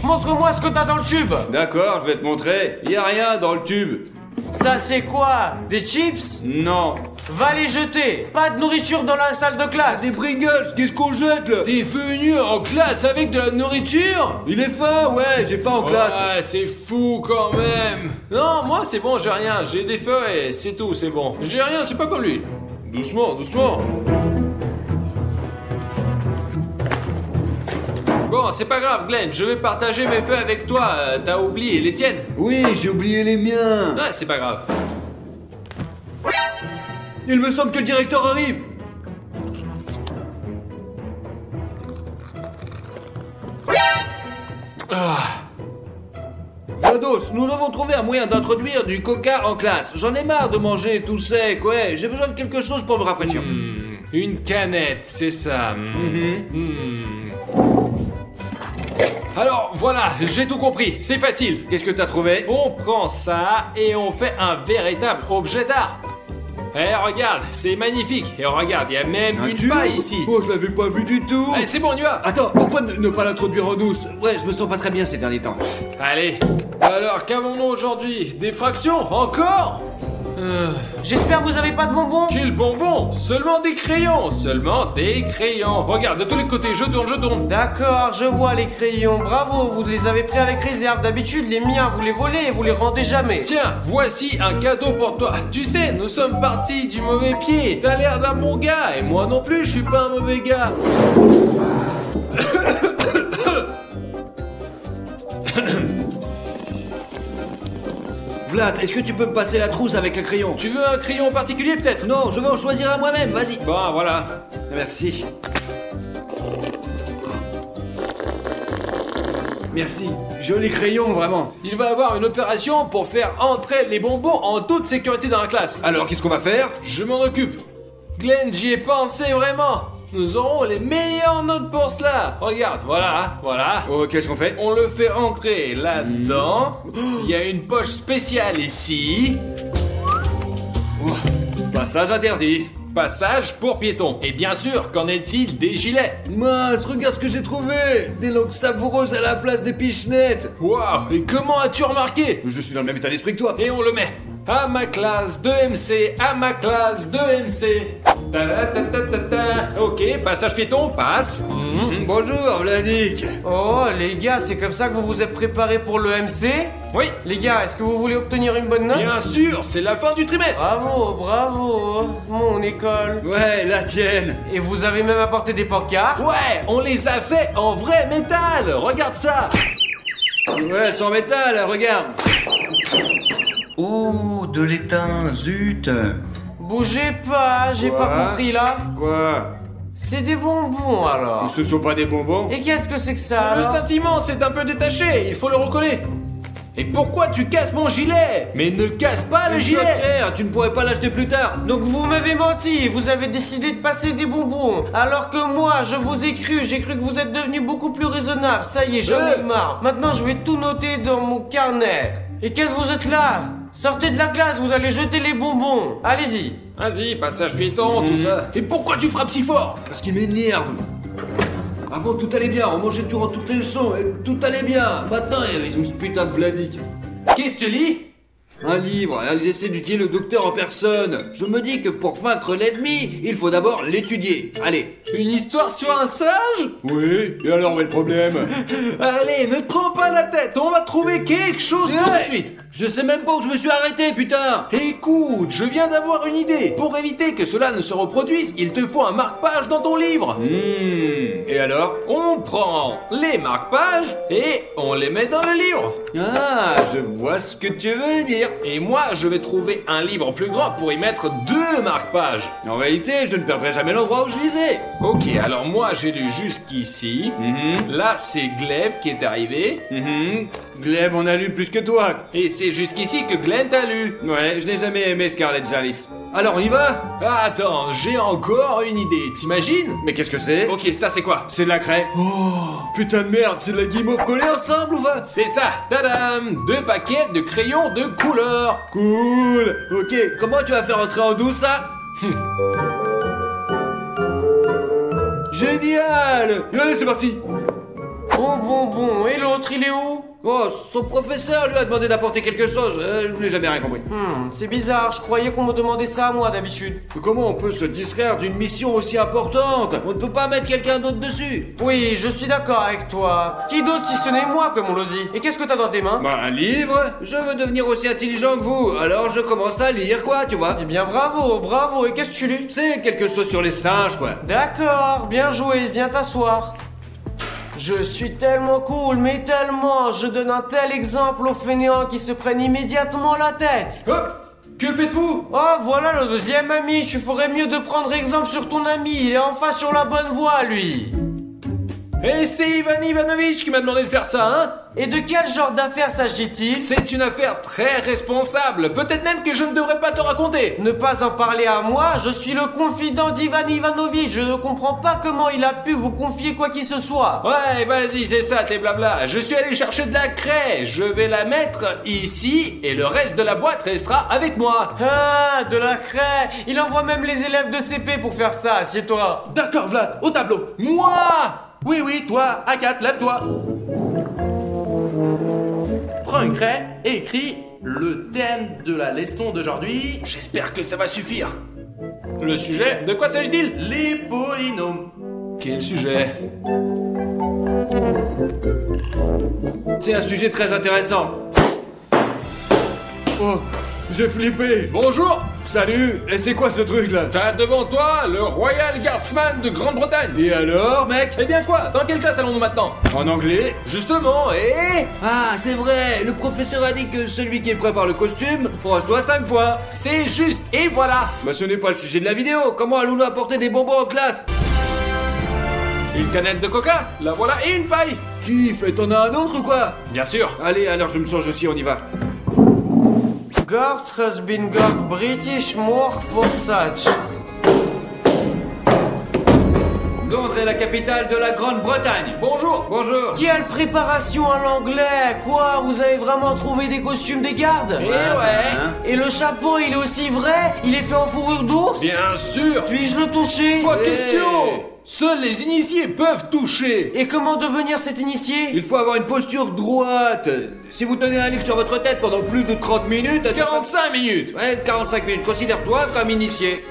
Montre-moi ce que t'as dans le tube. D'accord, je vais te montrer. Y a rien dans le tube. Ça c'est quoi? Des chips? Non. Va les jeter. Pas de nourriture dans la salle de classe. Des Pringles, qu'est-ce qu'on jette là? T'es venu en classe avec de la nourriture? Il est faim, ouais, j'ai faim en classe. Ouais, c'est fou quand même. Non, moi c'est bon, j'ai rien. J'ai des feuilles, c'est tout, c'est bon. J'ai rien, c'est pas comme lui. Doucement, doucement. Bon, c'est pas grave, Glenn, je vais partager mes feuilles avec toi. T'as oublié les tiennes? Oui, j'ai oublié les miens. Ah, c'est pas grave. Il me semble que le directeur arrive. Vados, nous devons trouver un moyen d'introduire du coca en classe. J'en ai marre de manger tout sec, ouais. J'ai besoin de quelque chose pour me rafraîchir. Une canette, c'est ça. Alors voilà, j'ai tout compris, c'est facile. Qu'est-ce que t'as trouvé? On prend ça et on fait un véritable objet d'art. Eh regarde, c'est magnifique. Et regarde, il y a même Un une tube? paille ici. Oh, je l'avais pas vu du tout. Allez, c'est bon, on y va. Attends, pourquoi ne pas l'introduire en douce? Ouais, je me sens pas très bien ces derniers temps. Allez. Alors, qu'avons-nous aujourd'hui? Des fractions? Encore? J'espère que vous avez pas de bonbons. Quel bonbon? Seulement des crayons. Seulement des crayons. Regarde, de tous les côtés, je tourne, je tourne. D'accord, je vois les crayons. Bravo, vous les avez pris avec réserve. D'habitude, les miens, vous les volez et vous les rendez jamais. Tiens, voici un cadeau pour toi. Tu sais, nous sommes partis du mauvais pied. T'as l'air d'un bon gars et moi non plus, je suis pas un mauvais gars. Vlad, est-ce que tu peux me passer la trousse avec un crayon? Tu veux un crayon en particulier peut-être? Non, je veux en choisir un moi-même, vas-y. Bon, voilà. Merci. Merci. Joli crayon, vraiment. Il va y avoir une opération pour faire entrer les bonbons en toute sécurité dans la classe. Alors, qu'est-ce qu'on va faire? Je m'en occupe. Glenn, j'y ai pensé vraiment. Nous aurons les meilleures notes pour cela. Regarde, voilà, voilà. Oh, qu'est-ce qu'on fait? On le fait entrer là-dedans. Il y a une poche spéciale ici. Passage interdit. Passage pour piétons. Et bien sûr, qu'en est-il des gilets? Mince, regarde ce que j'ai trouvé. Des langues savoureuses à la place des pichenettes. Waouh, et comment as-tu remarqué? Je suis dans le même état d'esprit que toi. Et on le met. À ma classe de MC, à ma classe de MC. Ta-da-ta-ta-ta-ta. Ok, passage piéton, passe. Bonjour, Vladik. Oh, les gars, c'est comme ça que vous vous êtes préparés pour le MC? Oui. Les gars, est-ce que vous voulez obtenir une bonne note? Bien sûr, c'est la fin du trimestre. Bravo, bravo, mon école. Ouais, la tienne. Et vous avez même apporté des pancartes? Ouais, on les a fait en vrai métal. Regarde ça. Ouais, sans métal, regarde. Oh, de l'étain, zut. Bougez pas, j'ai Quoi? pas compris là. Quoi? C'est des bonbons alors. Ce sont pas des bonbons? Et qu'est-ce que c'est que ça Le alors? scintillement s'est un peu détaché, il faut le recoller. Et pourquoi tu casses mon gilet? Mais ne casse pas le Une gilet. chaudière, tu ne pourrais pas l'acheter plus tard. Donc vous m'avez menti, vous avez décidé de passer des bonbons. Alors que moi, je vous ai cru, j'ai cru que vous êtes devenu beaucoup plus raisonnable. Ça y est, j'en ai marre. Maintenant, je vais tout noter dans mon carnet. Et qu'est-ce que vous êtes là? Sortez de la classe, vous allez jeter les bonbons. Allez-y. Vas-y, passage piéton, tout ça. Et pourquoi tu frappes si fort? Parce qu'il m'énerve. Avant, tout allait bien, on mangeait durant toutes les leçons, et tout allait bien. Maintenant, ils ont ce putain de Vladik. Qu'est-ce que tu lis? Un livre, ils essaient d'utiliser le docteur en personne. Je me dis que pour vaincre l'ennemi, il faut d'abord l'étudier. Allez. Une histoire sur un sage? Oui, et alors, où est le problème? Allez, ne te prends pas la tête, on va trouver quelque chose tout de suite. Je sais même pas où je me suis arrêté, putain. Écoute, je viens d'avoir une idée. Pour éviter que cela ne se reproduise, il te faut un marque-page dans ton livre. Et alors? On prend les marque-pages et on les met dans le livre. Ah, je vois ce que tu veux dire. Et moi, je vais trouver un livre plus grand pour y mettre 2 marque-pages. En réalité, je ne perdrai jamais l'endroit où je lisais. Ok, alors moi, j'ai lu jusqu'ici. Là, c'est Gleb qui est arrivé. Gleb en a lu plus que toi. Et c'est jusqu'ici que Glenn t'a lu. Ouais, je n'ai jamais aimé Scarlett Jalis. Alors, on y va? Attends, j'ai encore une idée, t'imagines? Mais qu'est-ce que c'est? Ok, ça c'est quoi? C'est de la craie. Oh, putain de merde, c'est de la guimauve collée ensemble ou va? C'est ça, tadam! 2 paquets de crayons de couleur. Cool. Ok, comment tu vas faire entrer en douce ça? Génial. Allez, c'est parti. Bon, et l'autre, il est où? Oh, son professeur lui a demandé d'apporter quelque chose. Je n'ai jamais rien compris. C'est bizarre, je croyais qu'on me demandait ça à moi d'habitude. Comment on peut se distraire d'une mission aussi importante? On ne peut pas mettre quelqu'un d'autre dessus. Oui, je suis d'accord avec toi. Qui d'autre si ce n'est moi, comme on le dit? Et qu'est-ce que t'as dans tes mains? Bah, un livre. Je veux devenir aussi intelligent que vous. Alors je commence à lire quoi, tu vois? Eh bien bravo, et qu'est-ce que tu lis? C'est quelque chose sur les singes, quoi. D'accord, bien joué, viens t'asseoir. Je suis tellement cool, mais tellement. Je donne un tel exemple aux fainéants qui se prennent immédiatement la tête. Hop! Que faites-vous? Oh, voilà le deuxième ami. Tu ferais mieux de prendre exemple sur ton ami. Il est enfin sur la bonne voie, lui. Et c'est Ivan Ivanovitch qui m'a demandé de faire ça, hein? Et de quel genre d'affaire s'agit-il? C'est une affaire très responsable. Peut-être même que je ne devrais pas te raconter. Ne pas en parler à moi, je suis le confident d'Ivan Ivanovitch. Je ne comprends pas comment il a pu vous confier quoi qu'il se soit. Ouais, vas-y, c'est ça, tes blabla. Je suis allé chercher de la craie. Je vais la mettre ici et le reste de la boîte restera avec moi. Ah, de la craie. Il envoie même les élèves de CP pour faire ça, assieds-toi. D'accord, Vlad, au tableau. Moi! Oui, toi, A4, lève-toi. Prends une craie et écris le thème de la leçon d'aujourd'hui. J'espère que ça va suffire. Le sujet, de quoi s'agit-il? Les polynômes. Quel sujet? C'est un sujet très intéressant. Oh, j'ai flippé. Bonjour! Salut, et c'est quoi ce truc là? T'as devant toi le Royal Guardsman de Grande-Bretagne. Et alors, mec? Eh bien quoi? Dans quelle classe allons-nous maintenant? En anglais? Justement, et... Ah, c'est vrai, le professeur a dit que celui qui prépare le costume reçoit 5 points. C'est juste, et voilà! Bah ce n'est pas le sujet de la vidéo, comment allons-nous apporter des bonbons en classe? Une canette de coca, la voilà, et une paille! Kiff, et t'en as un autre ou quoi? Bien sûr! Allez, alors je me change aussi, on y va. God has been got British more for such. Londres est la capitale de la Grande-Bretagne. Bonjour! Bonjour. Quelle préparation à l'anglais! Quoi? Vous avez vraiment trouvé des costumes des gardes? Et ouais! Hein? Et le chapeau, il est aussi vrai? Il est fait en fourrure d'ours? Bien sûr! Puis-je le toucher? Pas Hey. question! Seuls les initiés peuvent toucher! Et comment devenir cet initié? Il faut avoir une posture droite. Si vous tenez un livre sur votre tête pendant plus de 30 minutes... 45 minutes! Ouais, 45 minutes. Considère-toi comme initié.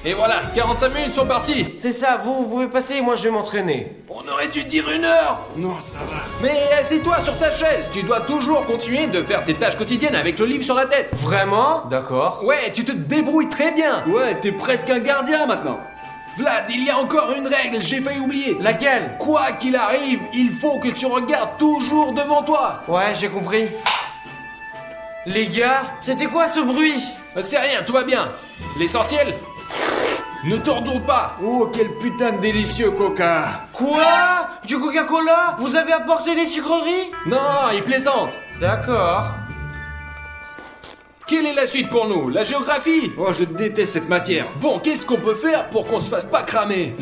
Et voilà, 45 minutes sont parties. C'est ça, vous pouvez passer, moi je vais m'entraîner. On aurait dû dire 1 heure. Non, ça va. Mais assieds-toi sur ta chaise. Tu dois toujours continuer de faire tes tâches quotidiennes avec le livre sur la tête. Vraiment? D'accord. Ouais, tu te débrouilles très bien. Ouais, t'es presque un gardien maintenant. Vlad, il y a encore une règle, j'ai failli oublier. Laquelle? Quoi qu'il arrive, il faut que tu regardes toujours devant toi. Ouais, j'ai compris. Les gars, c'était quoi ce bruit? C'est rien, tout va bien. L'essentiel, ne te retourne pas. Oh, quel putain de délicieux coca. Quoi? Du Coca-Cola? Vous avez apporté des sucreries? Non, il plaisante. D'accord. Quelle est la suite pour nous? La géographie? Oh, je déteste cette matière. Bon, qu'est-ce qu'on peut faire pour qu'on se fasse pas cramer?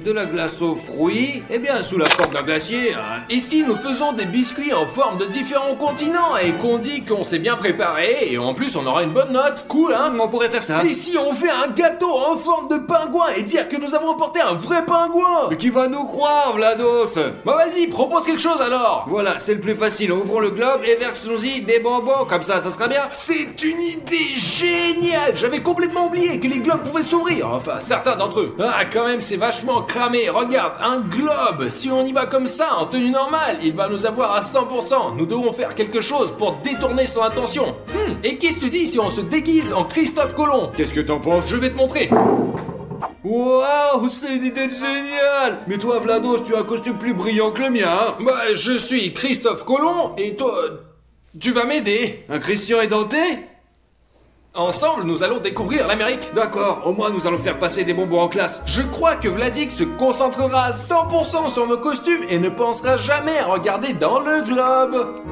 De la glace aux fruits, eh bien, sous la forme d'un glacier, hein. Et si nous faisons des biscuits en forme de différents continents et qu'on dit qu'on s'est bien préparé et en plus on aura une bonne note? Cool, hein? On pourrait faire ça. Et si on fait un gâteau en forme de pingouin et dire que nous avons apporté un vrai pingouin? Mais qui va nous croire, Vlados? Bah vas-y, propose quelque chose alors. Voilà, c'est le plus facile. Ouvrons le globe et versons-y des bonbons. Comme ça sera bien. C'est une idée géniale. J'avais complètement oublié que les globes pouvaient s'ouvrir. Enfin, certains d'entre eux. Ah, quand même, c'est vachement cramé. Regarde, un globe. Si on y va comme ça, en tenue normale, il va nous avoir à 100%. Nous devons faire quelque chose pour détourner son attention. Et qu'est-ce que tu dis si on se déguise en Christophe Colomb? Qu'est-ce que t'en penses? Je vais te montrer. Waouh, c'est une idée géniale. Mais toi, Vlados, tu as un costume plus brillant que le mien, hein? Bah, je suis Christophe Colomb et toi, tu vas m'aider. Un Christian édenté? Ensemble, nous allons découvrir l'Amérique. D'accord, au moins nous allons faire passer des bonbons en classe. Je crois que Vladik se concentrera à 100% sur nos costumes et ne pensera jamais à regarder dans le globe.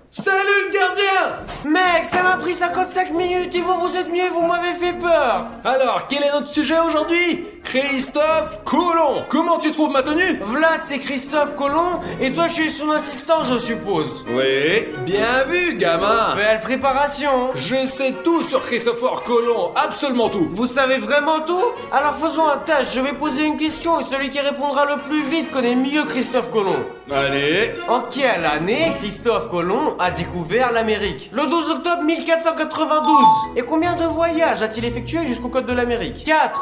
Salut le gardien! Mec, ça m'a pris 55 minutes et vous êtes mieux, vous m'avez fait peur. Alors, quel est notre sujet aujourd'hui? Christophe Colomb. Comment tu trouves ma tenue? Vlad, c'est Christophe Colomb et toi tu es son assistant, je suppose. Oui. Bien vu, gamin. Belle préparation. Je sais tout sur Christophe Colomb, absolument tout. Vous savez vraiment tout? Alors faisons un test, je vais poser une question et celui qui répondra le plus vite connaît mieux Christophe Colomb. Allez. En quelle année Christophe Colomb a découvert l'Amérique? Le 12 octobre 1492. Et combien de voyages a-t-il effectué jusqu'aux côtes de l'Amérique? 4.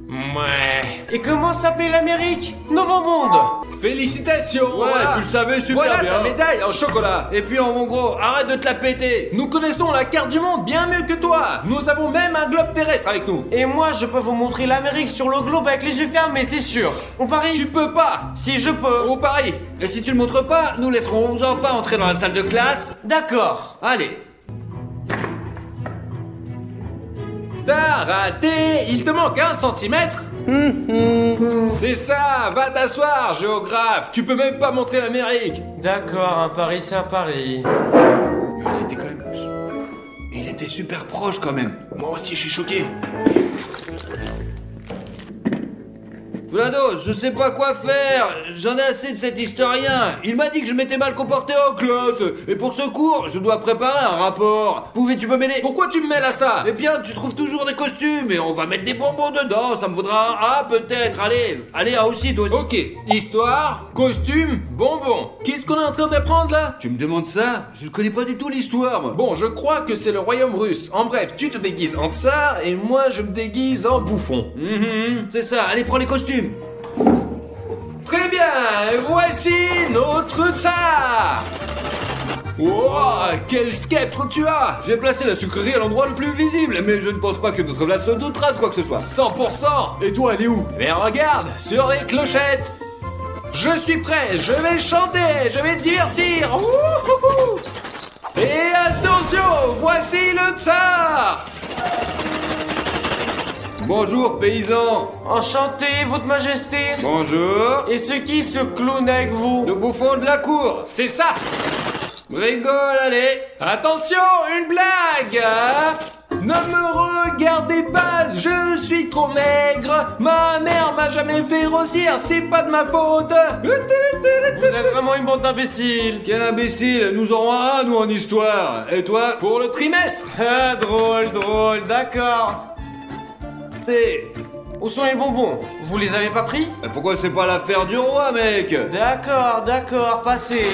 Ouais. Et comment s'appelait l'Amérique? Nouveau Monde. Félicitations. Ouais, voilà. tu le savais super Voilà bien. ta médaille en chocolat. Et puis en mon gros, arrête de te la péter. Nous connaissons la carte du monde bien mieux que toi. Nous avons même un globe terrestre avec nous. Et moi je peux vous montrer l'Amérique sur le globe avec les yeux fermés, c'est sûr. On parie? Tu peux pas. Si je peux. Au pari. Et si tu le montres pas, nous laisserons vous enfin entrer dans la salle de classe. D'accord. Allez. T'as raté. Il te manque 1 centimètre. C'est ça. Va t'asseoir, géographe. Tu peux même pas montrer l'Amérique. D'accord, un pari c'est un pari. Il était quand même... Il était super proche quand même. Moi aussi, je suis choqué. Vlados, je sais pas quoi faire. J'en ai assez de cet historien. Il m'a dit que je m'étais mal comporté en classe. Et pour ce cours, je dois préparer un rapport. Tu peux m'aider? Pourquoi tu me mêles à ça? Eh bien, tu trouves toujours des costumes et on va mettre des bonbons dedans. Ça me vaudra un A peut-être. Allez, un aussi toi aussi. Ok, histoire, costume, bonbon. Qu'est-ce qu'on est en train d'apprendre là? Tu me demandes ça? Je ne connais pas du tout l'histoire, moi. Bon, je crois que c'est le royaume russe. En bref, tu te déguises en tsar et moi je me déguise en bouffon. C'est ça. Allez, prends les costumes. Très bien, voici notre tsar. Wow, quel sceptre tu as! J'ai placé la sucrerie à l'endroit le plus visible, mais je ne pense pas que notre Vlad se doutera de quoi que ce soit. 100%. Et toi, elle est où? Mais regarde, sur les clochettes. Je suis prêt, je vais chanter, je vais divertir. Ouhouhou. Et attention, voici le tsar. Bonjour, paysans. Enchanté, votre majesté. Bonjour. Et ce qui se clown avec vous? Le bouffon de la cour. C'est ça. Rigole, allez. Attention, une blague, hein? Ne me regardez pas, je suis trop maigre. Ma mère m'a jamais fait grossir, c'est pas de ma faute. Vous êtes vraiment une bande d'imbéciles. Quel imbécile. Nous aurons un, nous, en histoire. Et toi? Pour le trimestre. Ah, drôle, d'accord. Et Où sont les bonbons? Vous les avez pas pris? pourquoi c'est pas l'affaire du roi, mec? D'accord, passez.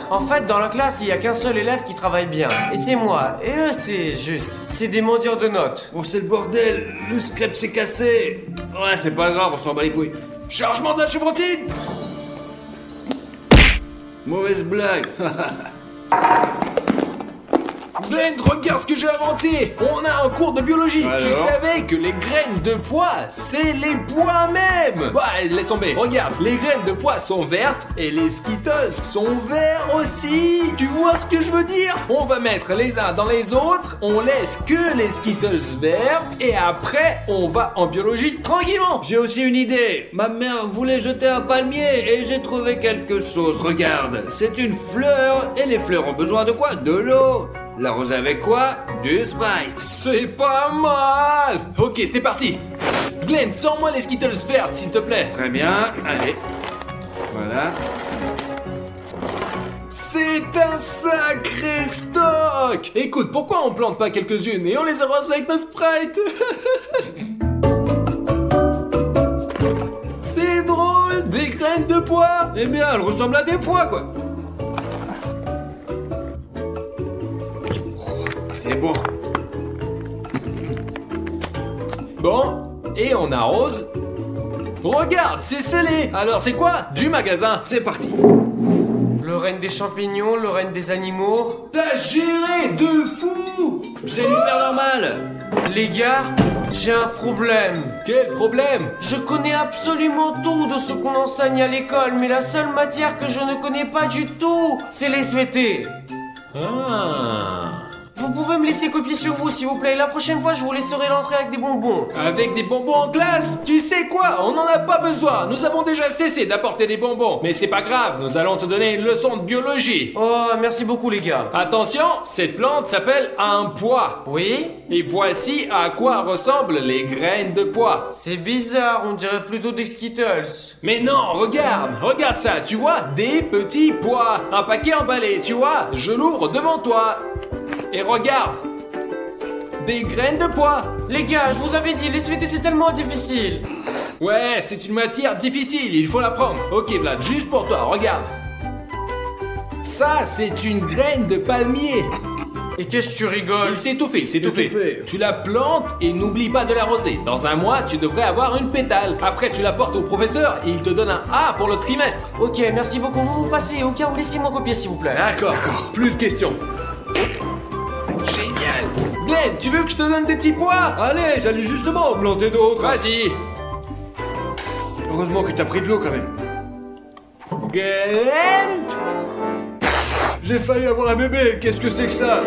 En fait, dans la classe, il y a qu'un seul élève qui travaille bien. Et c'est moi. Et eux, c'est des mendiants de notes. Oh, c'est le bordel. Le scrap s'est cassé. Ouais, c'est pas grave, on s'en bat les couilles. Chargement de la chevrotine. Mauvaise blague. Glenn, regarde ce que j'ai inventé. On a un cours de biologie. Alors Tu savais que les graines de pois, c'est les pois même. Bah, laisse tomber. Regarde, les graines de pois sont vertes et les Skittles sont verts aussi. Tu vois ce que je veux dire? On va mettre les uns dans les autres. On laisse que les Skittles vertes et après, on va en biologie tranquillement. J'ai aussi une idée. Ma mère voulait jeter un palmier et j'ai trouvé quelque chose. Regarde, c'est une fleur et les fleurs ont besoin de quoi? De l'eau. L'arroser avec quoi? Du Sprite. C'est pas mal. Ok, c'est parti. Glenn, sors-moi les Skittles vertes, s'il te plaît. Très bien, allez. Voilà. C'est un sacré stock. Écoute, pourquoi on plante pas quelques-unes et on les arrose avec nos Sprites? C'est drôle, des graines de pois. Eh bien, elle ressemble à des pois, quoi. C'est bon. Bon, et on arrose. Regarde, c'est scellé. Alors c'est quoi? Du magasin. C'est parti. Le règne des champignons, le règne des animaux. T'as géré de fou. C'est l'hiver normal. Les gars, j'ai un problème. Quel problème? Je connais absolument tout de ce qu'on enseigne à l'école, mais la seule matière que je ne connais pas du tout, c'est les SVT. Ah. Vous pouvez me laisser copier sur vous, s'il vous plaît. La prochaine fois, je vous laisserai l'entrée avec des bonbons. Avec des bonbons en classe? Tu sais quoi? On n'en a pas besoin. Nous avons déjà cessé d'apporter des bonbons. Mais c'est pas grave, nous allons te donner une leçon de biologie. Oh, merci beaucoup, les gars. Attention, cette plante s'appelle un pois. Oui? Et voici à quoi ressemblent les graines de pois. C'est bizarre, on dirait plutôt des Skittles. Mais non, regarde ça, tu vois? Des petits pois. Un paquet emballé, tu vois? Je l'ouvre devant toi. Et regarde, des graines de pois. Les gars, je vous avais dit, les SVT c'est tellement difficile. Ouais, c'est une matière difficile, il faut l'apprendre. Ok Vlad, juste pour toi, regarde. Ça, c'est une graine de palmier. Et qu'est-ce que tu rigoles? Il s'est étouffé, il s'est étouffé. étouffé. Tu la plantes et n'oublie pas de l'arroser. Dans un mois, tu devrais avoir une pétale. Après, tu la portes au professeur et il te donne un A pour le trimestre. Ok, merci beaucoup, vous passez. Au cas où, laissez-moi copier s'il vous plaît. D'accord, plus de questions. Génial. Glenn, tu veux que je te donne des petits pois? Allez, j'allais justement en planter d'autres. Vas-y. Heureusement que t'as pris de l'eau quand même. Glenn. J'ai failli avoir un bébé, qu'est-ce que c'est que ça?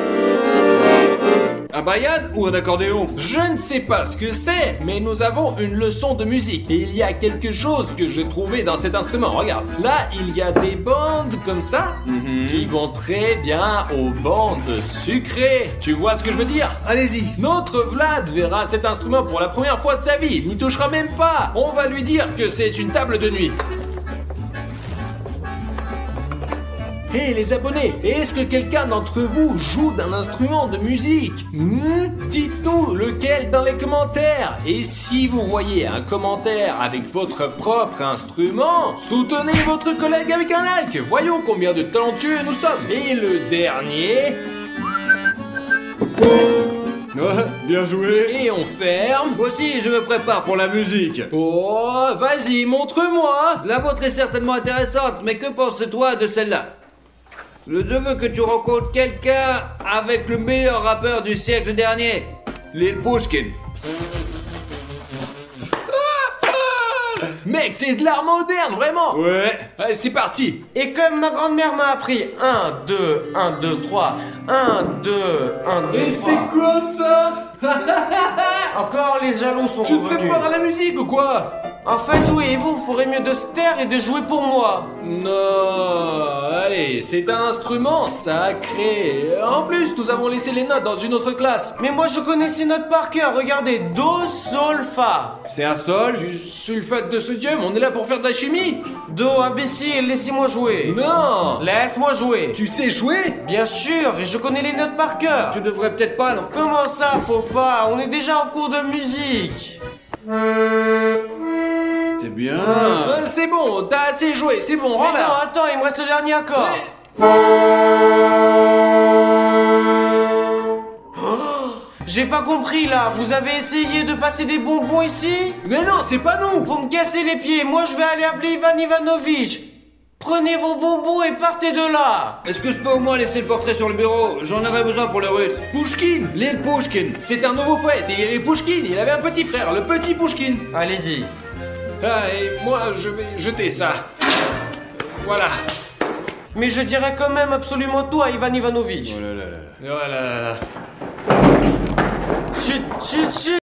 Un bayad ou un accordéon? Je ne sais pas ce que c'est, mais nous avons une leçon de musique. Et il y a quelque chose que j'ai trouvé dans cet instrument. Regarde, là, il y a des bandes comme ça qui vont très bien aux bandes sucrées. Tu vois ce que je veux dire? Allez-y. Notre Vlad verra cet instrument pour la première fois de sa vie. Il n'y touchera même pas. On va lui dire que c'est une table de nuit. Hé les abonnés, est-ce que quelqu'un d'entre vous joue d'un instrument de musique? Dites-nous lequel dans les commentaires. Et si vous voyez un commentaire avec votre propre instrument, soutenez votre collègue avec un like. Voyons combien de talentueux nous sommes. Et le dernier... Ouais, bien joué. Et on ferme. Moi aussi, je me prépare pour la musique. Oh, vas-y, montre-moi. La vôtre est certainement intéressante, mais que penses-toi de celle-là? Je veux que tu rencontres quelqu'un avec le meilleur rappeur du siècle dernier, Lil Pushkin. Mec, c'est de l'art moderne, vraiment. Ouais. Allez, c'est parti. Et comme ma grand-mère m'a appris 1, 2, 1, 2, 3, 1, 2, 1, 2, 3. Et c'est quoi ça? Encore les jaloux sont Tu te revenus. prépares à la musique ou quoi? En fait, oui, et vous ferez mieux de se taire et de jouer pour moi. Non, allez, c'est un instrument sacré. En plus, nous avons laissé les notes dans une autre classe. Mais moi, je connais ces notes par cœur. Regardez, Do, Sol, Fa. C'est un sol? Du sulfate de sodium, on est là pour faire de la chimie? Do, imbécile, laissez-moi jouer. Non. Laisse-moi jouer. Tu sais jouer? Bien sûr, et je connais les notes par cœur. Tu devrais peut-être pas, non? Comment ça, faut pas? On est déjà en cours de musique. C'est bien. C'est bon, t'as assez joué, c'est bon, Mais rentre non, là. attends, il me reste le dernier accord. J'ai pas compris là, vous avez essayé de passer des bonbons ici? Mais non, c'est pas nous! Vous me cassez les pieds, moi je vais aller appeler Ivan Ivanovitch. Prenez vos bonbons et partez de là. Est-ce que je peux au moins laisser le portrait sur le bureau? J'en aurais besoin pour le russe. Pouchkine! L'île Pouchkine. C'est un nouveau poète, il est Pouchkine, il avait un petit frère, le petit Pouchkine. Allez-y. Ah, et moi je vais jeter ça. Voilà. Mais je dirais quand même absolument tout à Ivan Ivanovitch. Oh là là là là. Voilà. Chut, chut, chut.